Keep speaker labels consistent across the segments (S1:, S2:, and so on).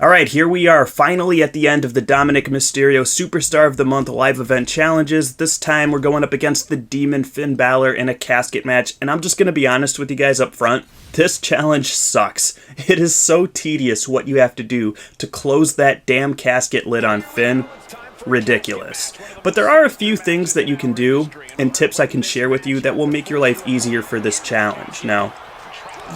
S1: Alright, here we are, finally at the end of the Dominik Mysterio Superstar of the Month live event challenges. This time we're going up against the Demon Finn Balor in a casket match, and I'm just going to be honest with you guys up front. This challenge sucks. It is so tedious what you have to do to close that damn casket lid on Finn. Ridiculous. But there are a few things that you can do, and tips I can share with you that will make your life easier for this challenge. Now,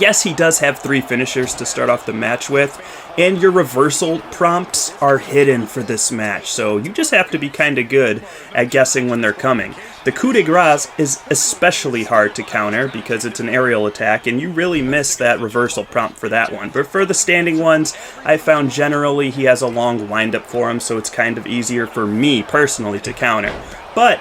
S1: yes, he does have 3 finishers to start off the match with, and your reversal prompts are hidden for this match, so you just have to be kind of good at guessing when they're coming. The coup de grace is especially hard to counter because it's an aerial attack, and you really miss that reversal prompt for that one. But for the standing ones, I found generally he has a long windup for him, so it's kind of easier for me personally to counter. But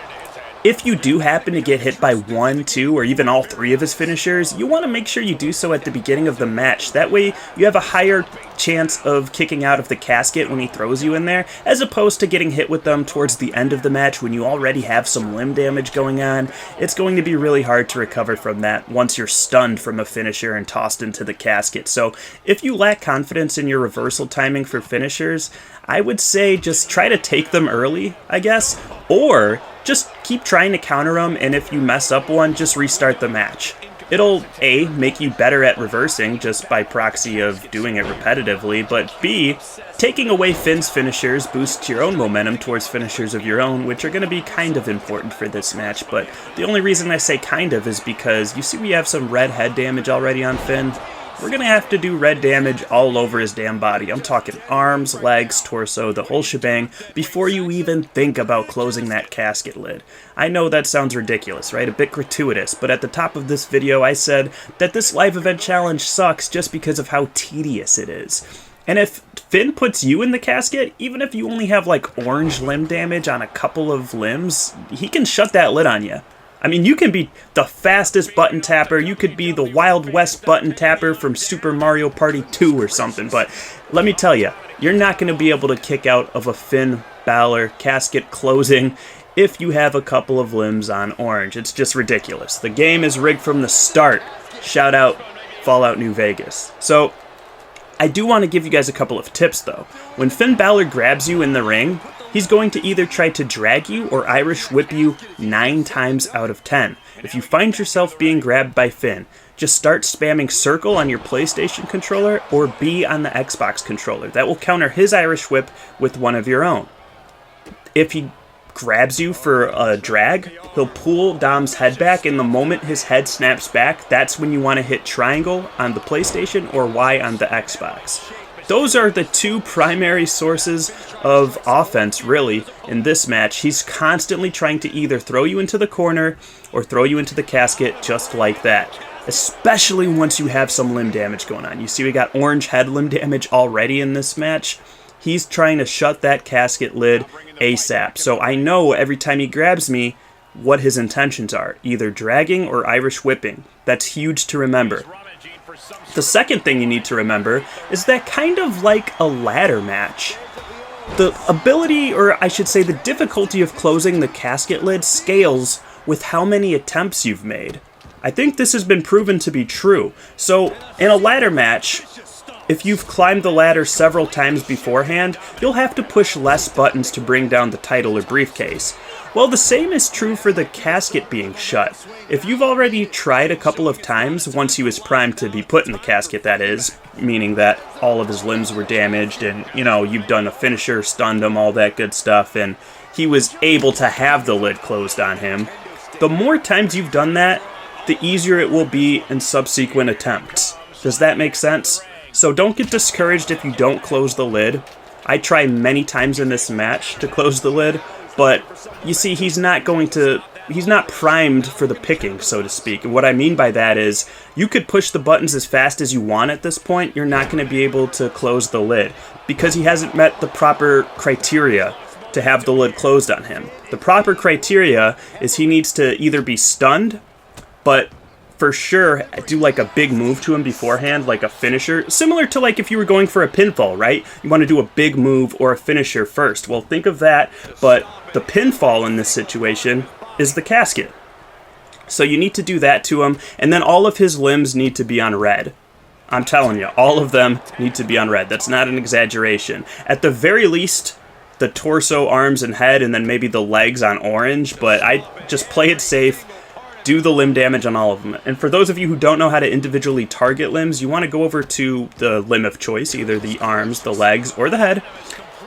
S1: if you do happen to get hit by 1, 2, or even all 3 of his finishers, you want to make sure you do so at the beginning of the match. That way you have a higher chance of kicking out of the casket when he throws you in there, as opposed to getting hit with them towards the end of the match when you already have some limb damage going on. It's going to be really hard to recover from that once you're stunned from a finisher and tossed into the casket. So if you lack confidence in your reversal timing for finishers, I would say just try to take them early, I guess, or just keep trying to counter them, and if you mess up one, just restart the match. It'll, A, make you better at reversing just by proxy of doing it repetitively, but B, taking away Finn's finishers boosts your own momentum towards finishers of your own, which are going to be kind of important for this match. But the only reason I say kind of is because you see we have some red head damage already on Finn. We're going to have to do red damage all over his damn body. I'm talking arms, legs, torso, the whole shebang, before you even think about closing that casket lid. I know that sounds ridiculous, right? A bit gratuitous, but at the top of this video I said that this live event challenge sucks just because of how tedious it is. And if Finn puts you in the casket, even if you only have like orange limb damage on a couple of limbs, he can shut that lid on you. I mean, you can be the fastest button tapper, you could be the Wild West button tapper from Super Mario Party 2 or something, but let me tell you, you're not going to be able to kick out of a Finn Balor casket closing if you have a couple of limbs on orange. It's just ridiculous. The game is rigged from the start. Shout out Fallout New Vegas. So, I do want to give you guys a couple of tips though. When Finn Balor grabs you in the ring, he's going to either try to drag you or Irish whip you 9 times out of 10. If you find yourself being grabbed by Finn, just start spamming circle on your PlayStation controller or B on the Xbox controller. That will counter his Irish whip with one of your own. If he grabs you for a drag, he'll pull Dom's head back, and the moment his head snaps back, that's when you want to hit triangle on the PlayStation or Y on the Xbox. Those are the 2 primary sources of offense, really, in this match. He's constantly trying to either throw you into the corner or throw you into the casket just like that, especially once you have some limb damage going on. You see we got orange head limb damage already in this match. He's trying to shut that casket lid ASAP. So I know every time he grabs me what his intentions are, either dragging or Irish whipping. That's huge to remember. The second thing you need to remember is that kind of like a ladder match, the ability, or I should say the difficulty of closing the casket lid scales with how many attempts you've made. I think this has been proven to be true. So in a ladder match, if you've climbed the ladder several times beforehand, you'll have to push less buttons to bring down the title or briefcase. Well, the same is true for the casket being shut. If you've already tried a couple of times, once he was primed to be put in the casket, that is, meaning that all of his limbs were damaged and, you know, you've done a finisher, stunned him, all that good stuff, and he was able to have the lid closed on him, the more times you've done that, the easier it will be in subsequent attempts. Does that make sense? So don't get discouraged if you don't close the lid. I try many times in this match to close the lid, but you see, he's not primed for the picking, so to speak. And what I mean by that is, you could push the buttons as fast as you want at this point, you're not going to be able to close the lid, because he hasn't met the proper criteria to have the lid closed on him. The proper criteria is he needs to either be stunned, but for sure do like a big move to him beforehand, like a finisher, similar to like if you were going for a pinfall, right? You want to do a big move or a finisher first. Well, think of that, but the pinfall in this situation is the casket. So you need to do that to him, and then all of his limbs need to be on red. I'm telling you, all of them need to be on red. That's not an exaggeration. At the very least, the torso, arms, and head, and then maybe the legs on orange, but I just play it safe, do the limb damage on all of them. And for those of you who don't know how to individually target limbs, you want to go over to the limb of choice, either the arms, the legs, or the head.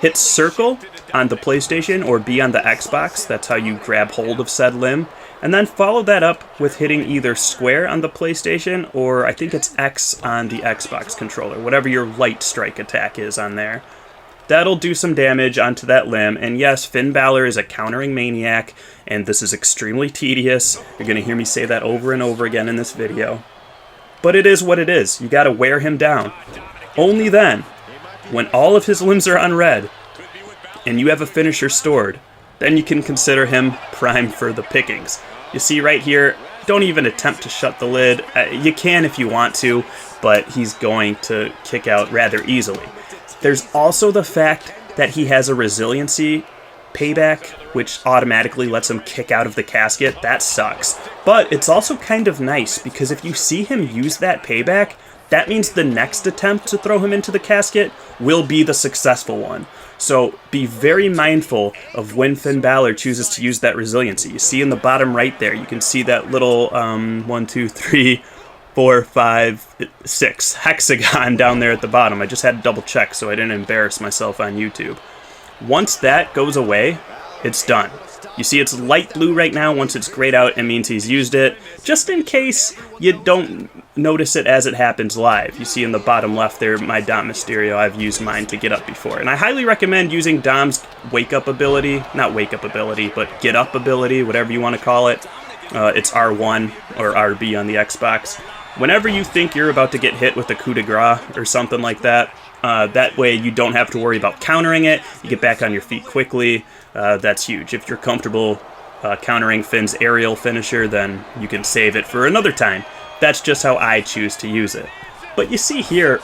S1: Hit circle on the PlayStation or B on the Xbox. That's how you grab hold of said limb. And then follow that up with hitting either square on the PlayStation or I think it's X on the Xbox controller, whatever your light strike attack is on there. That'll do some damage onto that limb. And yes, Finn Balor is a countering maniac, and this is extremely tedious. You're going to hear me say that over and over again in this video. But it is what it is. You got to wear him down. Only then, when all of his limbs are on red, and you have a finisher stored, then you can consider him primed for the pickings. You see right here, don't even attempt to shut the lid. You can if you want to, but he's going to kick out rather easily. There's also the fact that he has a resiliency payback, which automatically lets him kick out of the casket. That sucks. But it's also kind of nice, because if you see him use that payback, that means the next attempt to throw him into the casket will be the successful one. So be very mindful of when Finn Balor chooses to use that resiliency. You see in the bottom right there, you can see that little 1, 2, 3, 4, 5, 6 hexagon down there at the bottom. I just had to double check so I didn't embarrass myself on YouTube. Once that goes away, it's done. You see it's light blue right now. Once it's grayed out, it means he's used it. Just in case you don't notice it as it happens live. You see in the bottom left there, my Dominik Mysterio, I've used mine to get up before. And I highly recommend using Dom's wake-up ability. Not wake-up ability, but get-up ability, whatever you want to call it. It's R1 or RB on the Xbox. Whenever you think you're about to get hit with a coup de grace or something like that, that way you don't have to worry about countering it. You get back on your feet quickly. That's huge. If you're comfortable countering Finn's aerial finisher, then you can save it for another time. That's just how I choose to use it. But you see here,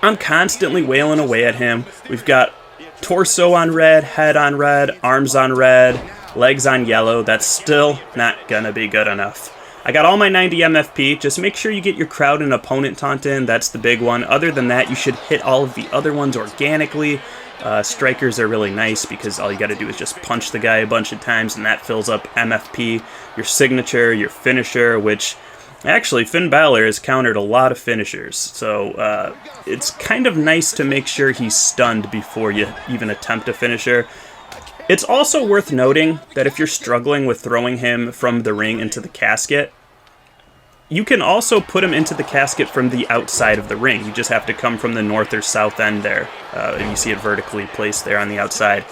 S1: I'm constantly wailing away at him. We've got torso on red, head on red, arms on red, legs on yellow. That's still not gonna be good enough. I got all my 90 MFP. Just make sure you get your crowd and opponent taunt in. That's the big one. Other than that, you should hit all of the other ones organically. Strikers are really nice because all you got to do is just punch the guy a bunch of times and that fills up MFP. Your signature, your finisher, which actually Finn Balor has countered a lot of finishers. So it's kind of nice to make sure he's stunned before you even attempt a finisher. It's also worth noting that if you're struggling with throwing him from the ring into the casket, you can also put him into the casket from the outside of the ring. You just have to come from the north or south end there. You see it vertically placed there on the outside.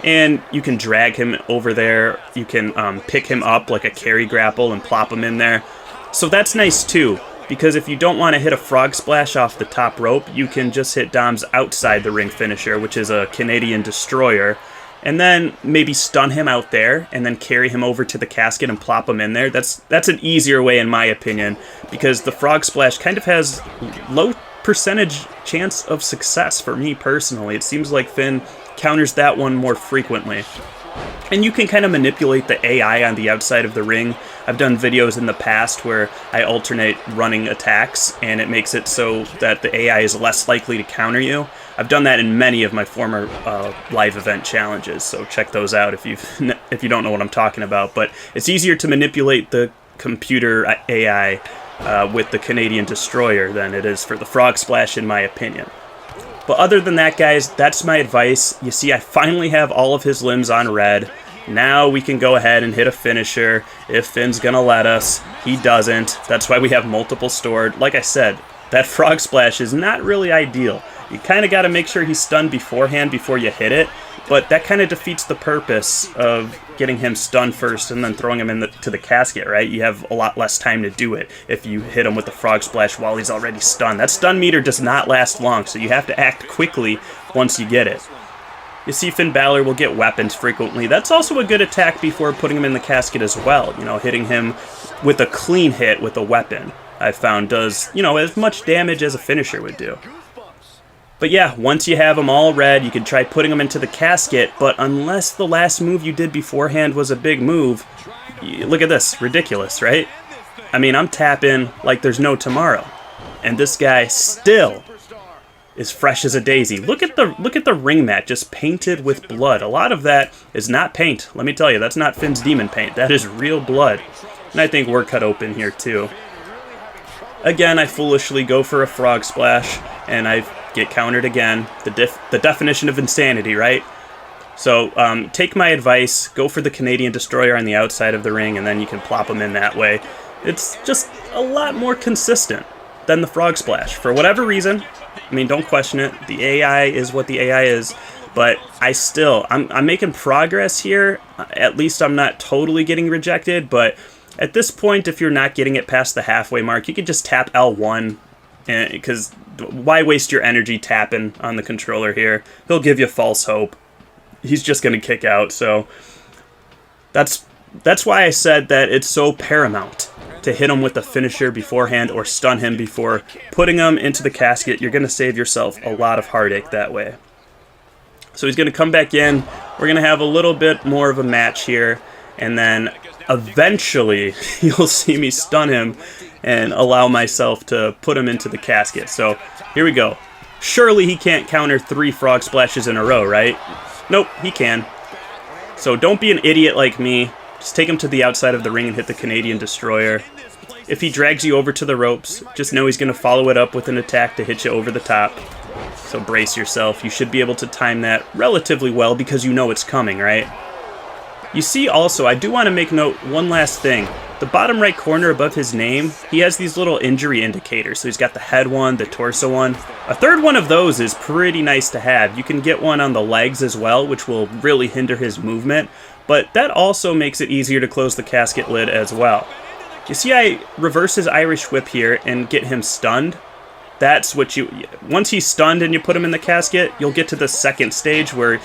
S1: And you can drag him over there. You can pick him up like a carry grapple and plop him in there. So that's nice too, because if you don't want to hit a frog splash off the top rope, you can just hit Dom's outside the ring finisher, which is a Canadian Destroyer, and then maybe stun him out there and then carry him over to the casket and plop him in there. That's an easier way in my opinion, because the frog splash kind of has low percentage chance of success for me personally. It seems like Finn counters that one more frequently. And you can kind of manipulate the AI on the outside of the ring. I've done videos in the past where I alternate running attacks, and it makes it so that the AI is less likely to counter you. I've done that in many of my former live event challenges, so check those out if you don't know what I'm talking about. But it's easier to manipulate the computer AI with the Canadian Destroyer than it is for the Frog Splash, in my opinion. But other than that, guys, that's my advice. You see, I finally have all of his limbs on red. Now we can go ahead and hit a finisher if Finn's gonna let us. He doesn't. That's why we have multiple stored. Like I said, that frog splash is not really ideal. You kind of got to make sure he's stunned beforehand before you hit it, but that kind of defeats the purpose of getting him stunned first and then throwing him into the casket, right? You have a lot less time to do it if you hit him with the frog splash while he's already stunned. That stun meter does not last long, so you have to act quickly once you get it. You see Finn Balor will get weapons frequently. That's also a good attack before putting him in the casket as well. You know, hitting him with a clean hit with a weapon, I've found does, you know, as much damage as a finisher would do. But yeah, once you have them all red, you can try putting them into the casket, but unless the last move you did beforehand was a big move, look at this, ridiculous, right? I mean, I'm tapping like there's no tomorrow. And this guy still is fresh as a daisy. Look at the ring mat just painted with blood. A lot of that is not paint. Let me tell you, that's not Finn's demon paint. That is real blood. And I think we're cut open here too. Again, I foolishly go for a frog splash, and I get countered again. The definition of insanity, right? So take my advice, go for the Canadian Destroyer on the outside of the ring, and then you can plop them in that way. It's just a lot more consistent than the frog splash. For whatever reason, I mean, don't question it. The AI is what the AI is, but I'm making progress here. At least I'm not totally getting rejected, but at this point, if you're not getting it past the halfway mark, you could just tap L1, because why waste your energy tapping on the controller here? He'll give you false hope. He's just going to kick out, so that's why I said that it's so paramount to hit him with a finisher beforehand or stun him before putting him into the casket. You're going to save yourself a lot of heartache that way. So he's going to come back in. We're going to have a little bit more of a match here, and then eventually you'll see me stun him and allow myself to put him into the casket. So here we go. Surely he can't counter 3 frog splashes in a row, right? Nope, he can. So don't be an idiot like me. Just take him to the outside of the ring and hit the Canadian Destroyer. If he drags you over to the ropes, just know he's going to follow it up with an attack to hit you over the top. So brace yourself. You should be able to time that relatively well because you know it's coming, right? You see also, I do want to make note one last thing. The bottom right corner above his name, he has these little injury indicators. So he's got the head one, the torso one. A third one of those is pretty nice to have. You can get one on the legs as well, which will really hinder his movement. But that also makes it easier to close the casket lid as well. You see I reverse his Irish whip here and get him stunned. That's what once he's stunned and you put him in the casket, you'll get to the second stage where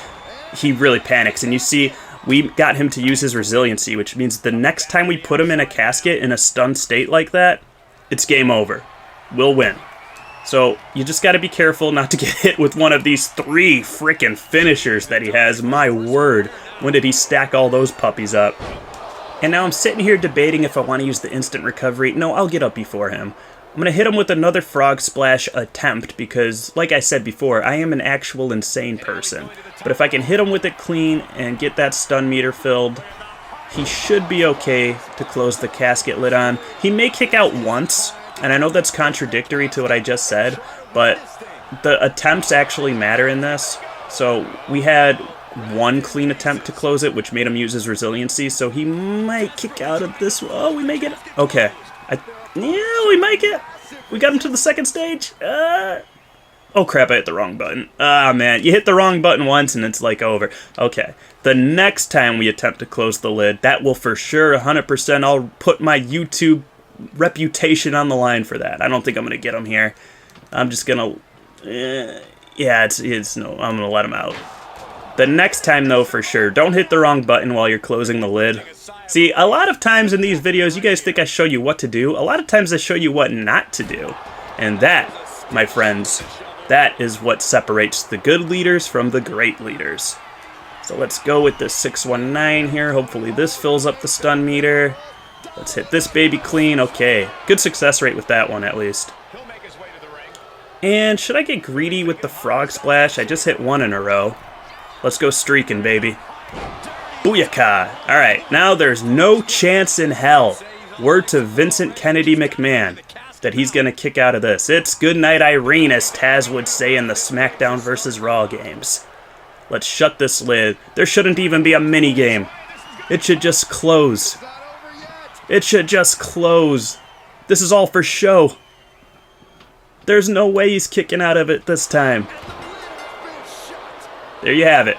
S1: he really panics. And you see, we got him to use his resiliency, which means the next time we put him in a casket in a stunned state like that, it's game over. We'll win. So you just got to be careful not to get hit with one of these 3 freaking finishers that he has. My word, when did he stack all those puppies up? And now I'm sitting here debating if I want to use the instant recovery. No, I'll get up before him. I'm going to hit him with another frog splash attempt because, like I said before, I am an actual insane person. But if I can hit him with it clean and get that stun meter filled, he should be okay to close the casket lid on. He may kick out once, and I know that's contradictory to what I just said, but the attempts actually matter in this. So we had 1 clean attempt to close it, which made him use his resiliency, so he might kick out of this. Oh, we may get it. Okay. Yeah, we might get. We got him to the second stage. Oh crap, I hit the wrong button. Ah, man, you hit the wrong button once and it's like over. Okay, the next time we attempt to close the lid, that will for sure 100%. I'll put my YouTube reputation on the line for that. I don't think I'm going to get him here. I'm just going to. Yeah, no, I'm going to let him out. The next time, though, for sure, don't hit the wrong button while you're closing the lid. See, a lot of times in these videos, you guys think I show you what to do. A lot of times I show you what not to do. And that, my friends, that is what separates the good leaders from the great leaders. So let's go with this 619 here. Hopefully this fills up the stun meter. Let's hit this baby clean. Okay, good success rate with that one at least. And should I get greedy with the frog splash? I just hit 1 in a row. Let's go streaking, baby. Booyakah. Alright, now there's no chance in hell, word to Vincent Kennedy McMahon, that he's going to kick out of this. It's good night, Irene, as Taz would say in the SmackDown vs. Raw games. Let's shut this lid. There shouldn't even be a mini game. It should just close. It should just close. This is all for show. There's no way he's kicking out of it this time. There you have it.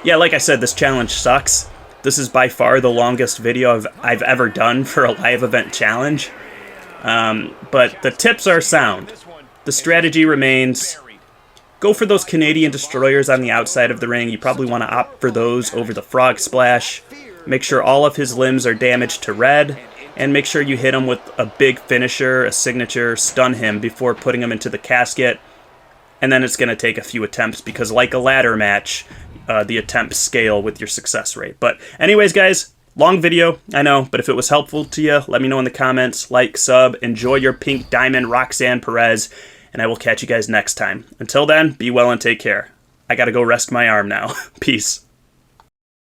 S1: Yeah, like I said, this challenge sucks. This is by far the longest video I've ever done for a live event challenge. But the tips are sound. The strategy remains, go for those Canadian Destroyers on the outside of the ring. You probably want to opt for those over the frog splash. Make sure all of his limbs are damaged to red. And make sure you hit him with a big finisher, a signature, stun him before putting him into the casket. And then it's going to take a few attempts because like a ladder match, the attempts scale with your success rate. But anyways, guys, Long video, I know, but if it was helpful to you, let me know in the comments. Like, sub, enjoy your pink diamond, Roxanne Perez, and I will catch you guys next time. Until then, be well and take care. I gotta go rest my arm now. Peace.